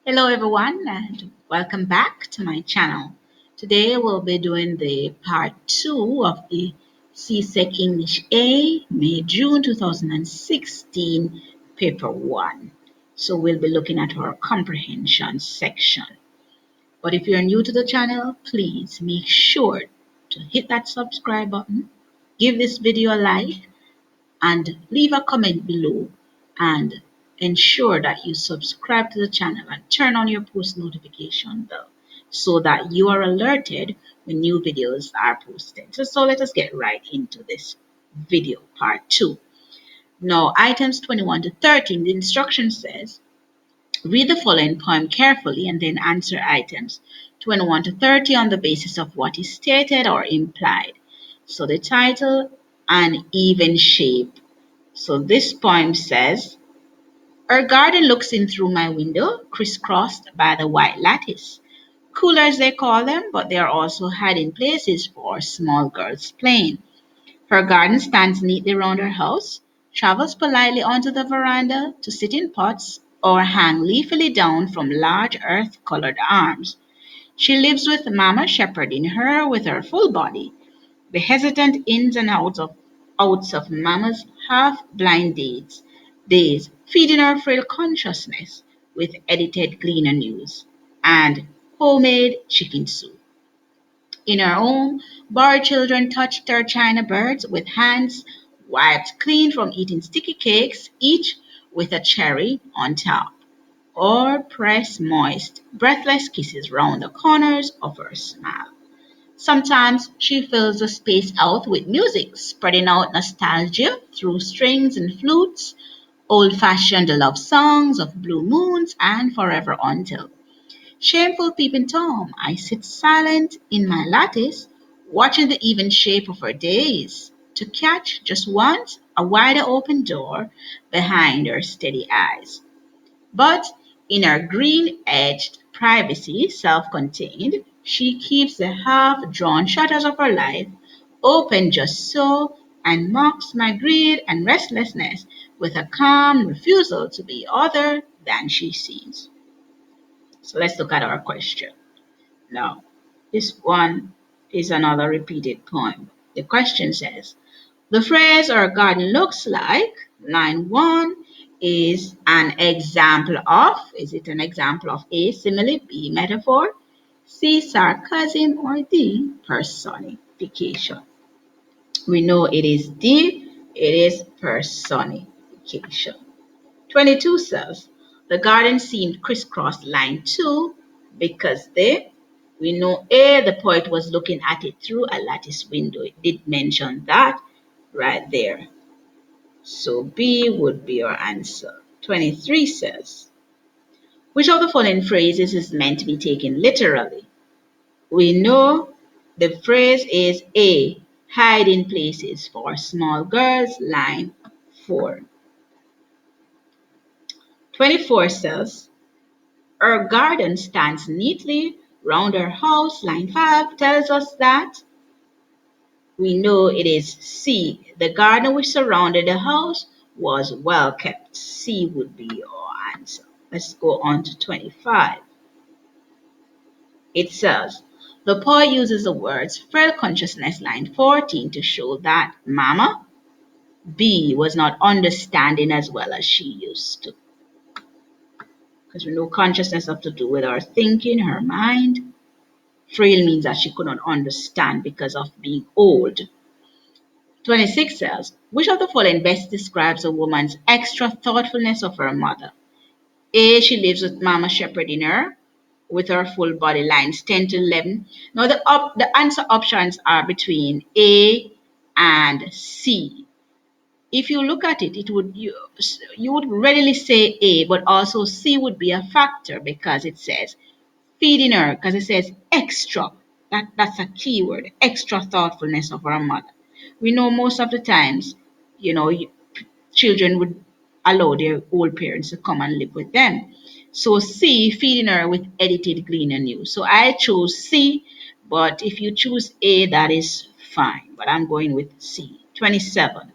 Hello everyone and welcome back to my channel. Today we'll be doing the part 2 of the CSEc English A, May June 2016, paper 1. So we'll be looking at our comprehension section. But if you're new to the channel, please make sure to hit that subscribe button, give this video a like, and leave a comment below and ensure that you subscribe to the channel and turn on your post notification bell so that you are alerted when new videos are posted. So let us get right into this video part 2. Now items 21 to 13, the instruction says read the following poem carefully and then answer items 21 to 30 on the basis of what is stated or implied. So the title, An Even Shape. So this poem says, our garden looks in through my window, crisscrossed by the white lattice. Coolers they call them, but they are also hiding places for small girls playing. Her garden stands neatly round her house, travels politely onto the veranda to sit in pots or hang leafily down from large earth-colored arms. She lives with Mama shepherding her with her full body, the hesitant ins and outs of Mama's half-blind days, feeding her frail consciousness with edited cleaner news and homemade chicken soup. In her home, bar children touched her china birds with hands wiped clean from eating sticky cakes, each with a cherry on top, or press moist, breathless kisses round the corners of her smile. Sometimes she fills the space out with music, spreading out nostalgia through strings and flutes, old-fashioned love songs of blue moons and forever until. Shameful peeping Tom, I sit silent in my lattice, watching the even shape of her days, to catch just once a wider open door behind her steady eyes. But in her green-edged privacy, self-contained, she keeps the half-drawn shutters of her life open just so and mocks my greed and restlessness with a calm refusal to be other than she sees. So let's look at our question. Now, this one is another repeated poem. The question says, the phrase our garden looks like, line 1, is an example of, is it an example of A, simile, B, metaphor, C, sarcasm, or D, personification? We know it is D, it is personification. 22 says, the garden seemed crisscrossed, line 2, because we know A, the poet was looking at it through a lattice window. It did mention that right there. So B would be our answer. 23 says, which of the following phrases is meant to be taken literally? We know the phrase is A, hiding places for small girls, line 4. 24 says, her garden stands neatly round her house, line 5 tells us that. We know it is C. The garden which surrounded the house was well kept. C would be your answer. Let's go on to 25. It says, the poet uses the words frail consciousness, line 14, to show that Mama B was not understanding as well as she used to. Because we know consciousness have to do with her thinking, her mind. Frail means that she could not understand because of being old. 26 says, which of the following best describes a woman's extra thoughtfulness of her mother? A, she lives with Mama shepherding her with her full body, lines 10 to 11. Now the answer options are between A and C. If you look at it, you would readily say A, but also C would be a factor because it says feeding her, because it says extra. That's a key word, extra thoughtfulness of our mother. We know most of the times, children would allow their old parents to come and live with them. So C, feeding her with edited cleaner news. So I chose C, but if you choose A, that is fine. But I'm going with C. 27.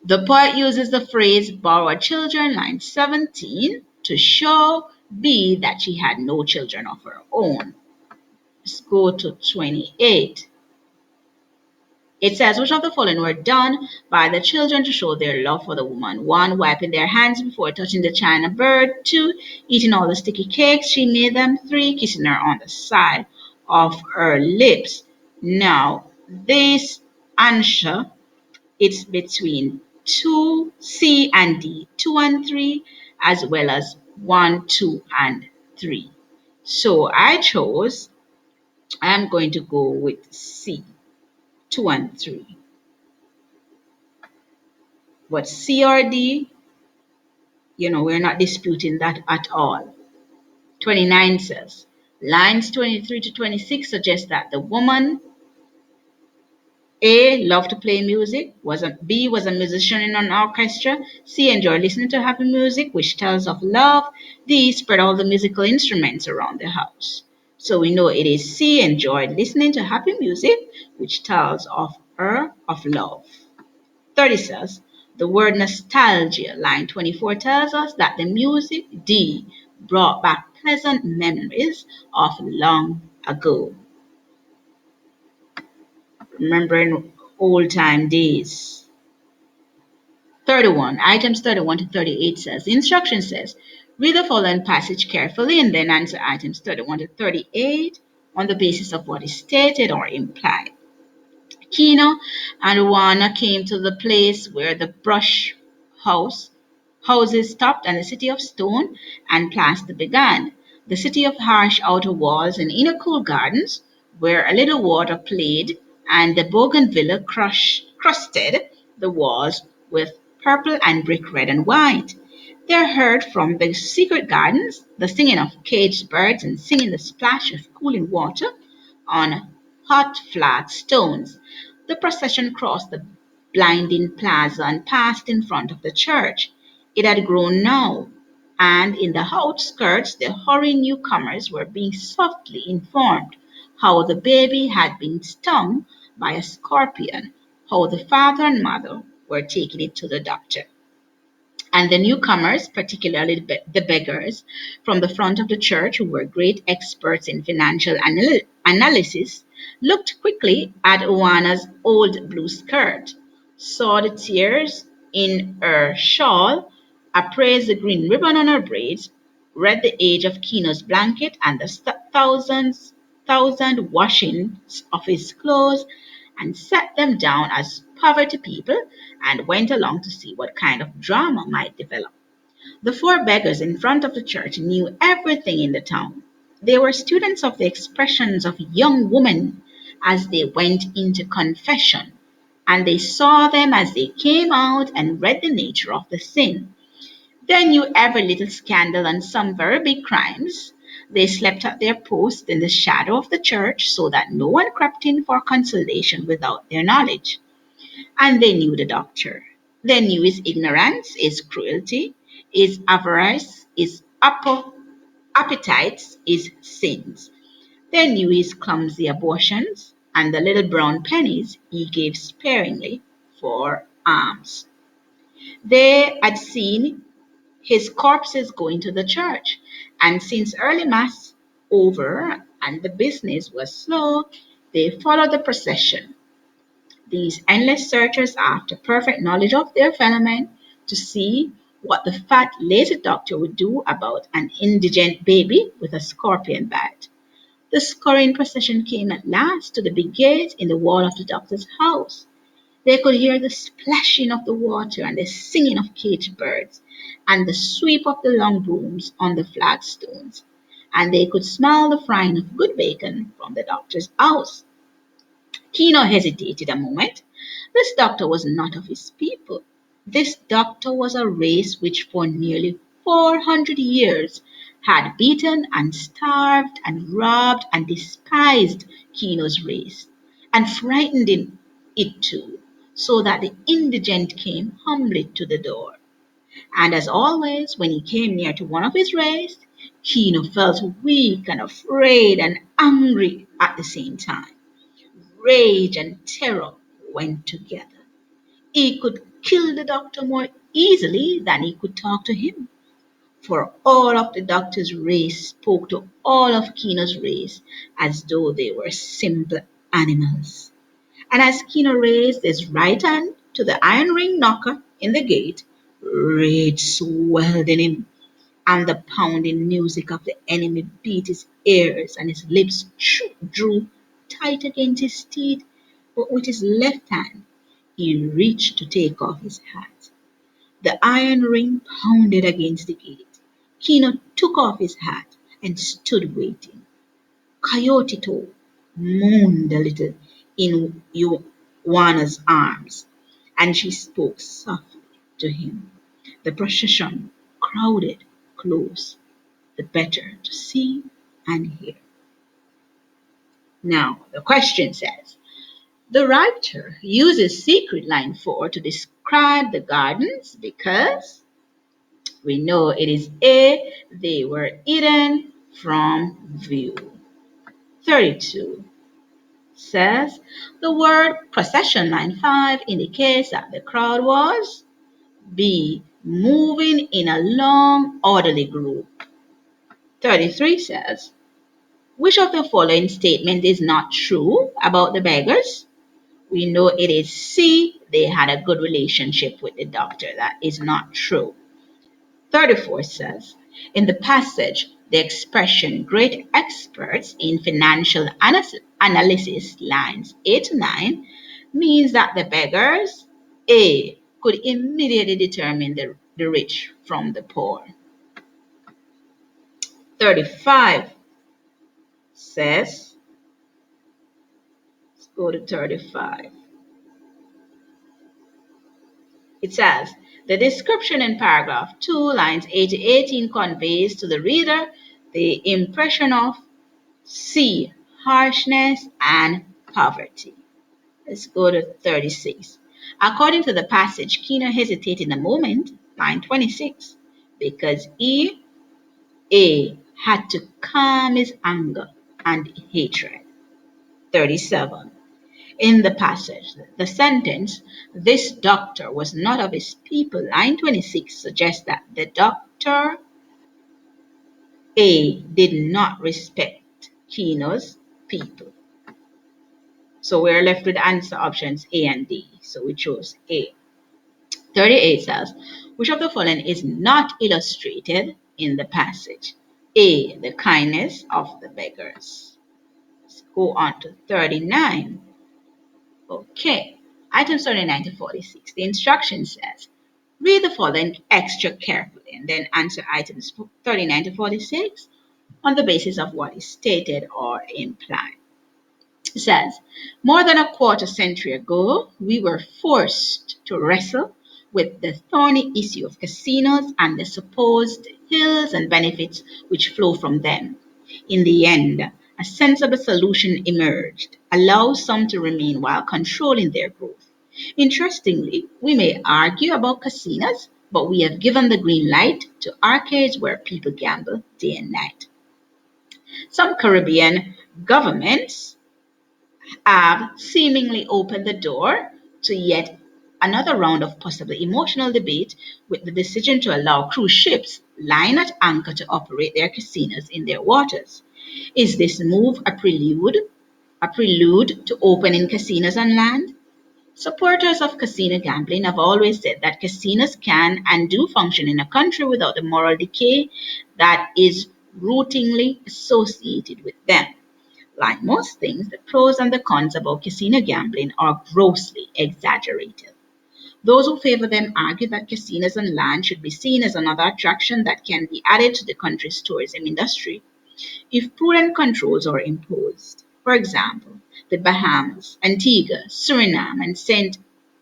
The poet uses the phrase borrowed children, line 17, to show B that she had no children of her own. Let's go to 28. It says, which of the following were done by the children to show their love for the woman? 1. Wiping their hands before touching the china bird. 2. Eating all the sticky cakes she made them. 3. Kissing her on the side of her lips. Now, this answer, it's between 2, C and D, 2 and 3, as well as 1, 2, and 3. So I'm going to go with C, 2 and 3. But C or D, we're not disputing that at all. 29 says, lines 23 to 26 suggest that the woman A loved to play music, B was a musician in an orchestra, C enjoyed listening to happy music, which tells of love, D spread all the musical instruments around the house. So we know it is C enjoyed listening to happy music, which tells of her of love. 30 says, the word nostalgia, line 24, tells us that the music D brought back pleasant memories of long ago, remembering old time days. 31, items 31 to 38 says, the instruction says, read the following passage carefully and then answer items 31 to 38 on the basis of what is stated or implied. Kino and Ruana came to the place where the brush houses stopped and the city of stone and plaster began, the city of harsh outer walls and inner cool gardens, where a little water played and the bougainvillea crusted the walls with purple and brick red and white. There heard from the secret gardens the singing of caged birds and singing the splash of cooling water on hot flat stones. The procession crossed the blinding plaza and passed in front of the church. It had grown now, and in the outskirts the hurrying newcomers were being softly informed how the baby had been stung by a scorpion, how the father and mother were taking it to the doctor. And the newcomers, particularly the beggars from the front of the church, who were great experts in financial analysis, looked quickly at Oana's old blue skirt, saw the tears in her shawl, appraised the green ribbon on her braids, read the age of Kino's blanket and the thousand washings of his clothes, and set them down as poverty people and went along to see what kind of drama might develop. The four beggars in front of the church knew everything in the town. They were students of the expressions of young women as they went into confession, and they saw them as they came out and read the nature of the sin. They knew every little scandal and some very big crimes. They slept at their post in the shadow of the church so that no one crept in for consolation without their knowledge. And they knew the doctor. They knew his ignorance, his cruelty, his avarice, his appetites, his sins. They knew his clumsy abortions and the little brown pennies he gave sparingly for alms. They had seen his corpses going to the church, and since early mass over and the business was slow, they followed the procession, these endless searchers after perfect knowledge of their fellow men, to see what the fat, lazy doctor would do about an indigent baby with a scorpion bite. The scurrying procession came at last to the big gate in the wall of the doctor's house. They could hear the splashing of the water and the singing of caged birds and the sweep of the long brooms on the flagstones, and they could smell the frying of good bacon from the doctor's house. Kino hesitated a moment. This doctor was not of his people. This doctor was a race which for nearly 400 years had beaten and starved and robbed and despised Kino's race and frightened it too, so that the indigent came humbly to the door. And as always, when he came near to one of his race, Kino felt weak and afraid and angry at the same time. Rage and terror went together. He could kill the doctor more easily than he could talk to him. For all of the doctor's race spoke to all of Kino's race as though they were simple animals. And as Kino raised his right hand to the iron ring knocker in the gate, rage swelled in him, and the pounding music of the enemy beat his ears, and his lips drew tight against his teeth. But with his left hand, he reached to take off his hat. The iron ring pounded against the gate. Kino took off his hat and stood waiting. Coyote moaned a little in Juana's arms, and she spoke softly to him. The procession crowded close, the better to see and hear. Now, the question says, the writer uses secret line 4 to describe the gardens because we know it is A, they were hidden from view. 32 says the word procession line 5 indicates that the crowd was B, moving in a long orderly group. 33 says which of the following statement is not true about the beggars? We know it is C, they had a good relationship with the doctor. That is not true. 34 says, in the passage, the expression great experts in financial analysis, lines 8 to 9, means that the beggars, A, could immediately determine the rich from the poor. 35 says, let's go to 35. It says, the description in paragraph 2, lines 8 to 18 conveys to the reader the impression of C, harshness and poverty. Let's go to 36. According to the passage, Kino hesitated a moment, line 26, because A had to calm his anger and hatred. 37. In the passage, the sentence, this doctor was not of his people, line 26, suggests that the doctor A did not respect Kino's people. So we're left with answer options A and D. So we chose A. 38 says, which of the following is not illustrated in the passage? A, the kindness of the beggars. Let's go on to 39. Okay, items 39 to 46. The instruction says, read the following extra carefully and then answer items 39 to 46 on the basis of what is stated or implied. It says, more than a quarter century ago, we were forced to wrestle with the thorny issue of casinos and the supposed ills and benefits which flow from them. In the end, a sensible solution emerged, allow some to remain while controlling their growth. Interestingly, we may argue about casinos, but we have given the green light to arcades where people gamble day and night. Some Caribbean governments have seemingly opened the door to yet another round of possible emotional debate with the decision to allow cruise ships lying at anchor to operate their casinos in their waters. Is this move a prelude to opening casinos on land? Supporters of casino gambling have always said that casinos can and do function in a country without the moral decay that is routinely associated with them. Like most things, the pros and the cons about casino gambling are grossly exaggerated. Those who favor them argue that casinos on land should be seen as another attraction that can be added to the country's tourism industry if prudent controls are imposed. For example, the Bahamas, Antigua, Suriname, and St.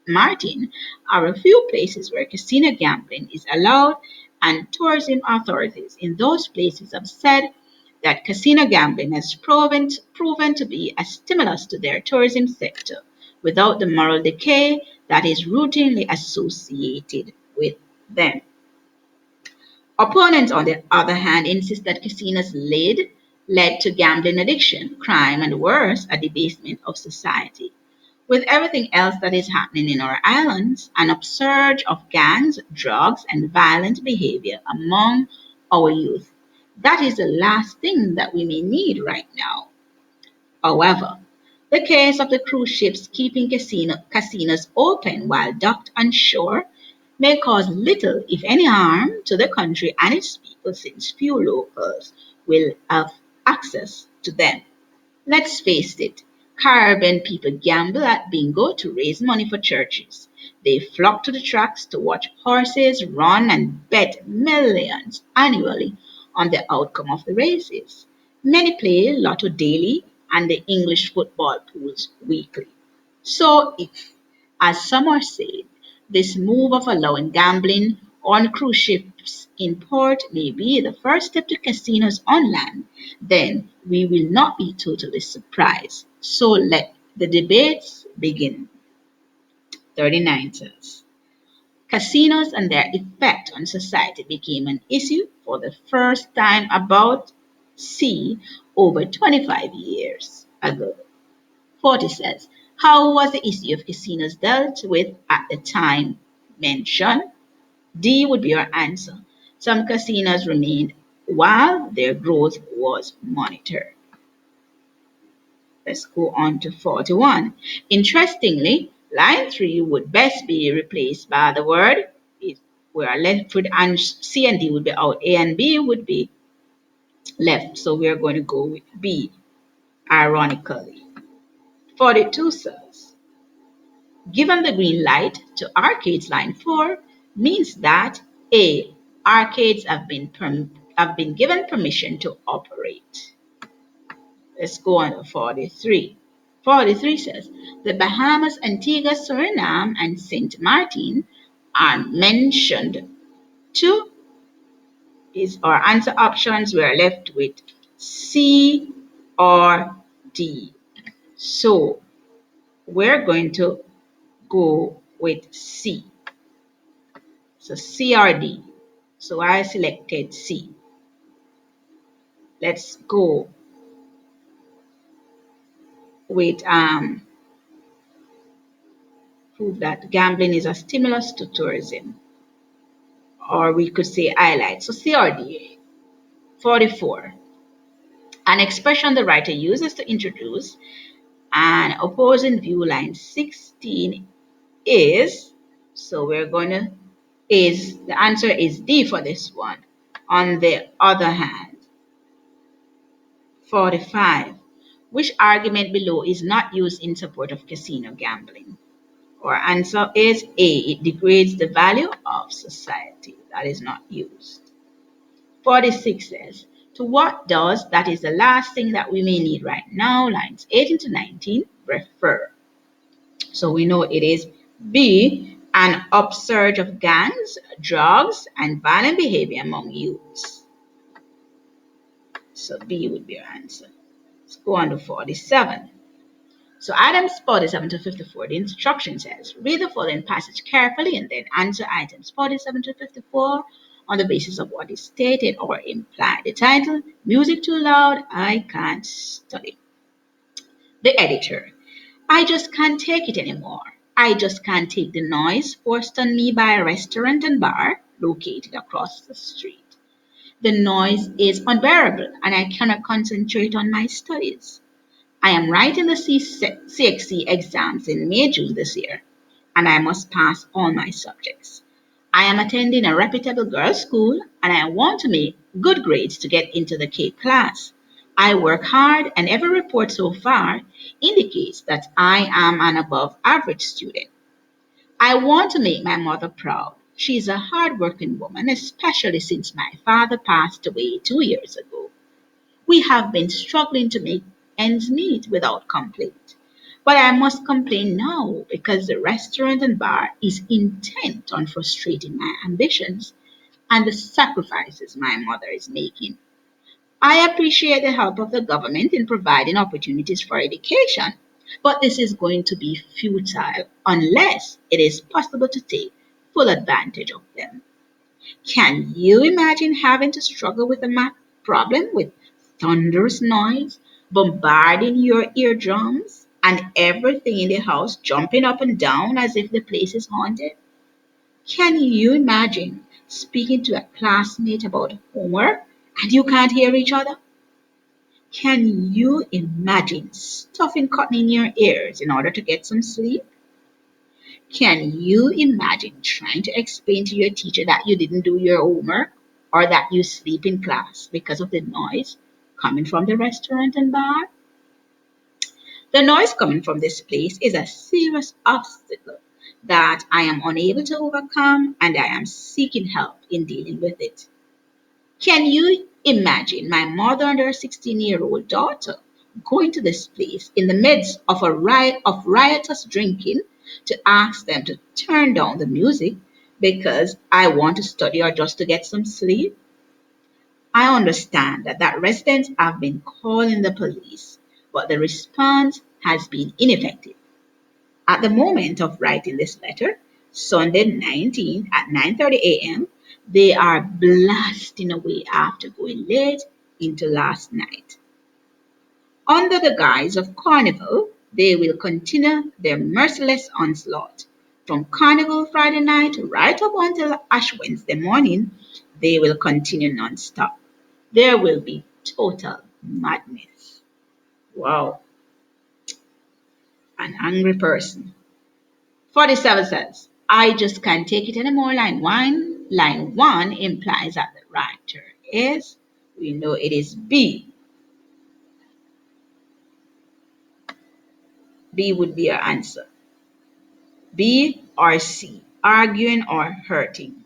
Martin are a few places where casino gambling is allowed, and tourism authorities in those places have said that casino gambling has proven to be a stimulus to their tourism sector without the moral decay that is routinely associated with them. Opponents, on the other hand, insist that casinos led to gambling addiction, crime, and worse, a debasement of society. With everything else that is happening in our islands, an upsurge of gangs, drugs, and violent behavior among our youth. That is the last thing that we may need right now. However, the case of the cruise ships keeping casinos open while docked on shore may cause little, if any, harm to the country and its people since few locals will have access to them. Let's face it, Caribbean people gamble at bingo to raise money for churches. They flock to the tracks to watch horses run and bet millions annually on the outcome of the races. Many play lotto daily and the English football pools weekly. So if, as some are saying, this move of allowing gambling on cruise ships in port may be the first step to casinos on land, then we will not be totally surprised. So let the debates begin. 39 says. Casinos and their effect on society became an issue for the first time about over 25 years ago. 40 says, how was the issue of casinos dealt with at the time mentioned? D would be your answer. Some casinos remained while their growth was monitored. Let's go on to 41. Interestingly, line 3 would best be replaced by the word. We are left with and C and D would be out. A and B would be left. So we are going to go with B, ironically. 42 says, given the green light to arcades line 4 means that A. Arcades have been given permission to operate. Let's go on to 43. 43 says the Bahamas, Antigua, Suriname, and Saint Martin are mentioned. Two is our answer options. We are left with C or D. So we're going to go with C. So C or D. So I selected C. Let's go with prove that gambling is a stimulus to tourism. Or we could say highlight. So C or D. 44. An expression the writer uses to introduce an opposing view line 16 is, so we're going to, is, the answer is D for this one. On the other hand, 45. Which argument below is not used in support of casino gambling? Our answer is A. It degrades the value of society. That is not used. 46 says, to what does, that is the last thing that we may need right now, lines 18 to 19, refer? So we know it is B, an upsurge of gangs, drugs, and violent behavior among youths. So B would be our answer. Let's go on to 47. So items 47 to 54, the instruction says, read the following passage carefully and then answer items 47 to 54 on the basis of what is stated or implied. The title, Music Too Loud, I Can't Study. The editor, I just can't take it anymore. I just can't take the noise forced on me by a restaurant and bar located across the street. The noise is unbearable and I cannot concentrate on my studies. I am writing the CSEc exams in May, June this year, and I must pass all my subjects. I am attending a reputable girls' school, and I want to make good grades to get into the K class. I work hard, and every report so far indicates that I am an above average student. I want to make my mother proud. She is a hardworking woman, especially since my father passed away 2 years ago. We have been struggling to make ends meet without complaint. But I must complain now because the restaurant and bar is intent on frustrating my ambitions and the sacrifices my mother is making. I appreciate the help of the government in providing opportunities for education, but this is going to be futile unless it is possible to take full advantage of them. Can you imagine having to struggle with a math problem with thunderous noise bombarding your eardrums and everything in the house jumping up and down as if the place is haunted? Can you imagine speaking to a classmate about homework and you can't hear each other? Can you imagine stuffing cotton in your ears in order to get some sleep? Can you imagine trying to explain to your teacher that you didn't do your homework or that you sleep in class because of the noise coming from the restaurant and bar? The noise coming from this place is a serious obstacle that I am unable to overcome and I am seeking help in dealing with it. Can you imagine my mother and her 16-year-old daughter going to this place in the midst of a riot of riotous drinking to ask them to turn down the music because I want to study or just to get some sleep? I understand that residents have been calling the police, but the response has been ineffective. At the moment of writing this letter, Sunday 19th at 9:30 a.m., they are blasting away after going late into last night. Under the guise of carnival, they will continue their merciless onslaught. From carnival Friday night right up until Ash Wednesday morning, they will continue non-stop. There will be total madness. Wow, an angry person. 47 says, I just can't take it anymore. Line 1. Line 1 implies that the writer is, we know it is B. B would be our answer. B or C, arguing or hurting.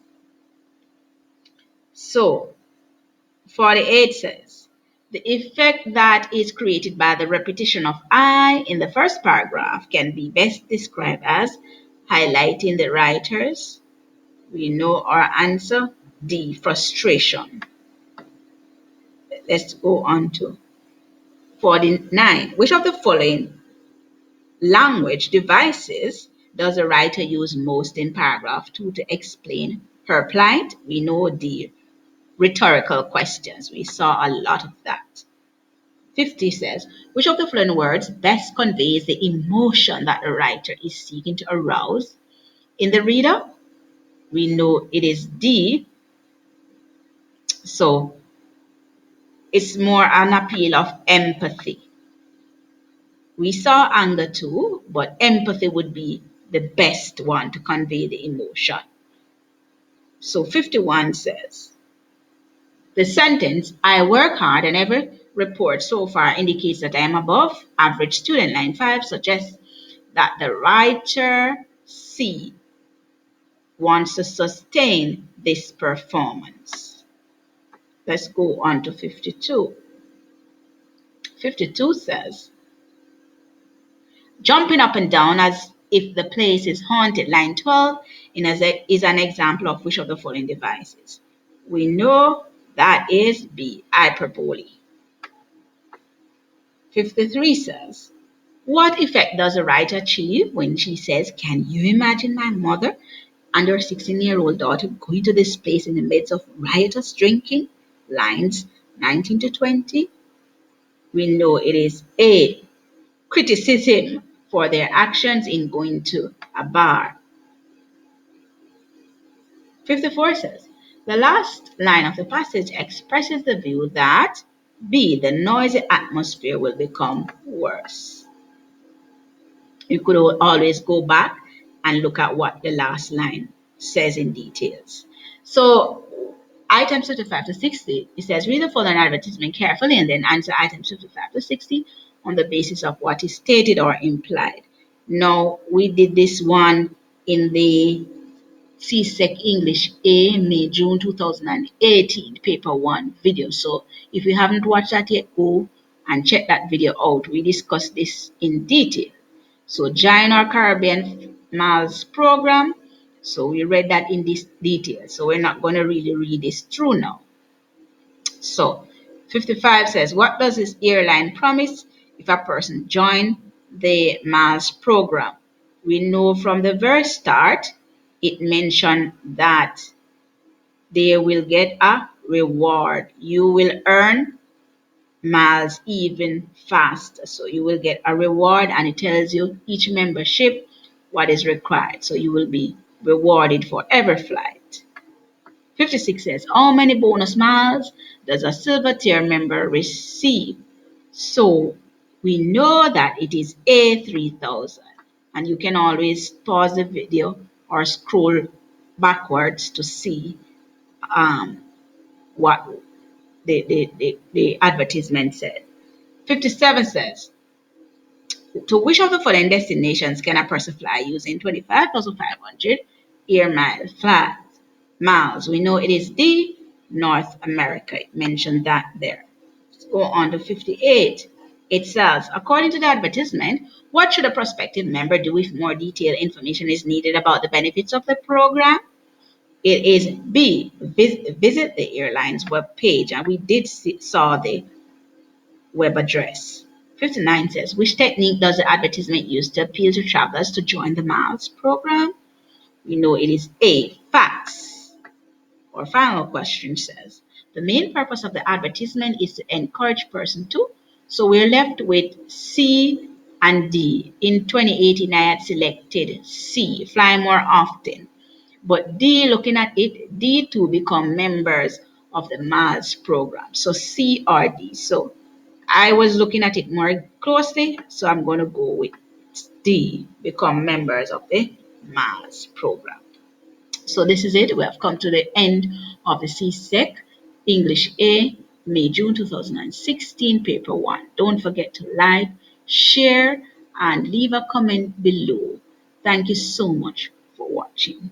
So, 48 says, the effect that is created by the repetition of I in the first paragraph can be best described as highlighting the writers. We know our answer, D, frustration. Let's go on to 49. Which of the following language devices does the writer use most in paragraph 2 to explain her plight? We know the rhetorical questions. We saw a lot of that. 50 says, which of the following words best conveys the emotion that the writer is seeking to arouse in the reader? We know it is D. So it's more an appeal of empathy. We saw anger too, but empathy would be the best one to convey the emotion. So 51 says, the sentence, I work hard and every report so far indicates that I am above average student. Line 5 suggests that the writer C wants to sustain this performance. Let's go on to 52. 52 says, jumping up and down as if the place is haunted. Line 12 is an example of which of the following devices? We know that is B, hyperbole. 53 says, what effect does the writer achieve when she says, can you imagine my mother and her 16-year-old daughter going to this place in the midst of riotous drinking? Lines 19 to 20. We know it is A, criticism for their actions in going to a bar. 54 says, the last line of the passage expresses the view that B, the noisy atmosphere will become worse. You could always go back and look at what the last line says in details. So items 55 to 60, it says, read the following advertisement carefully and then answer items 55 to 60 on the basis of what is stated or implied. Now, we did this one in the CSEc English A, May, June 2018, paper 1 video. So if you haven't watched that yet, go and check that video out. We discussed this in detail. So join our Caribbean Miles program. So we read that in this detail. So we're not going to really read this through now. So 55 says, what does this airline promise if a person join the Miles program? We know from the very start, it mentioned that they will get a reward. You will earn miles even faster. So you will get a reward and it tells you each membership what is required. So you will be rewarded for every flight. 56 says, how many bonus miles does a silver tier member receive? So we know that it is A, 3,000. And you can always pause the video or scroll backwards to see what the advertisement said. 57 says, to which of the following destinations can a person fly using 25,500 air mile flights? Miles. We know it is D, North America. It mentioned that there. Let's go on to 58. It says, according to the advertisement, what should a prospective member do if more detailed information is needed about the benefits of the program? It is B, visit the airline's web page, and we did saw the web address. 59 says, which technique does the advertisement use to appeal to travelers to join the Miles program? We know it is A, facts. Our final question says, the main purpose of the advertisement is to encourage person to. So we're left with C and D. In 2018, I had selected C, fly more often. But D, looking at it, D to become members of the Miles program. So C or D. So I was looking at it more closely, so I'm going to go with D, become members of the Miles program. So this is it. We have come to the end of the CSEc English A, May, June 2016, paper 1. Don't forget to like, share, and leave a comment below. Thank you so much for watching.